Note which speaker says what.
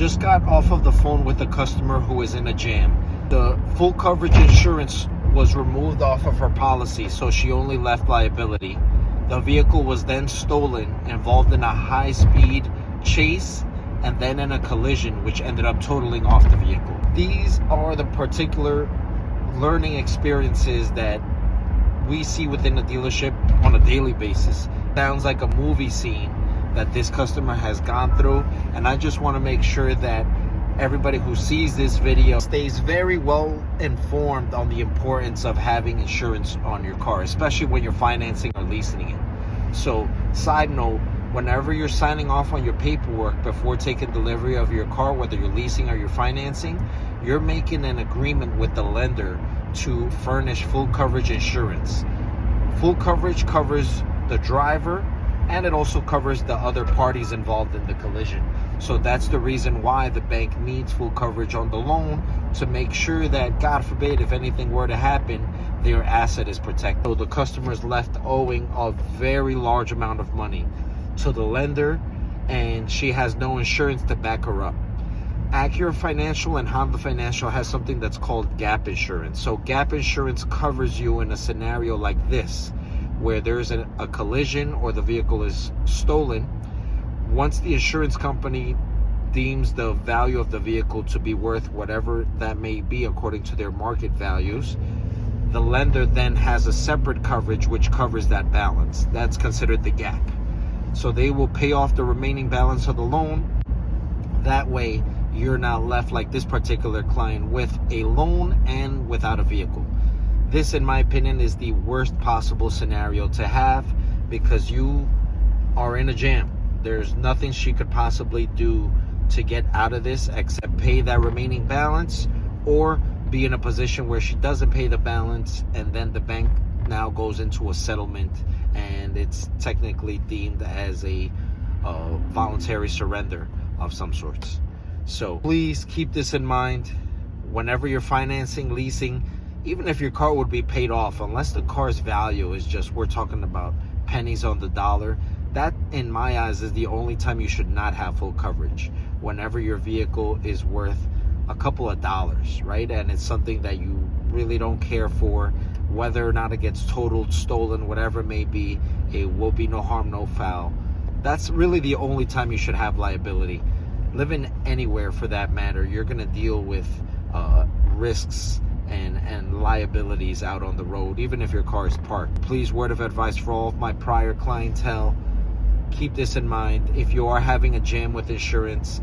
Speaker 1: Just got off of the phone with a customer who was in a jam. The full coverage insurance was removed off of her policy, so she only left liability. The vehicle was then stolen, involved in a high-speed chase, and then in a collision, which ended up totaling off the vehicle. These are the particular learning experiences that we see within the dealership on a daily basis. Sounds like a movie scene that this customer has gone through, and I just want to make sure that everybody who sees this video stays very well informed on the importance of having insurance on your car, especially when you're financing or leasing it. So, side note, whenever you're signing off on your paperwork before taking delivery of your car, whether you're leasing or you're financing, you're making an agreement with the lender to furnish full coverage insurance. Full coverage covers the driver, and it also covers the other parties involved in the collision. So that's the reason why the bank needs full coverage on the loan, to make sure that, God forbid, if anything were to happen, their asset is protected. So the customer is left owing a very large amount of money to the lender, and she has no insurance to back her up. Acura Financial and Honda Financial has something that's called gap insurance. So gap insurance covers you in a scenario like this, where there's a collision or the vehicle is stolen. Once the insurance company deems the value of the vehicle to be worth whatever that may be according to their market values, the lender then has a separate coverage which covers that balance. That's considered the gap. So they will pay off the remaining balance of the loan. That way you're not left like this particular client with a loan and without a vehicle. This, in my opinion, is the worst possible scenario to have, because you are in a jam. There's nothing she could possibly do to get out of this except pay that remaining balance, or be in a position where she doesn't pay the balance and then the bank now goes into a settlement and it's technically deemed as a voluntary surrender of some sorts. So please keep this in mind whenever you're financing, leasing. Even if your car would be paid off, unless the car's value is just, we're talking about pennies on the dollar, that in my eyes is the only time you should not have full coverage. Whenever your vehicle is worth a couple of dollars, right? And it's something that you really don't care for, whether or not it gets totaled, stolen, whatever it may be, it will be no harm, no foul. That's really the only time you should have liability. Living anywhere for that matter, you're gonna deal with risks and liabilities out on the road, even if your car is parked. Please, word of advice for all of my prior clientele, keep this in mind. If you are having a jam with insurance,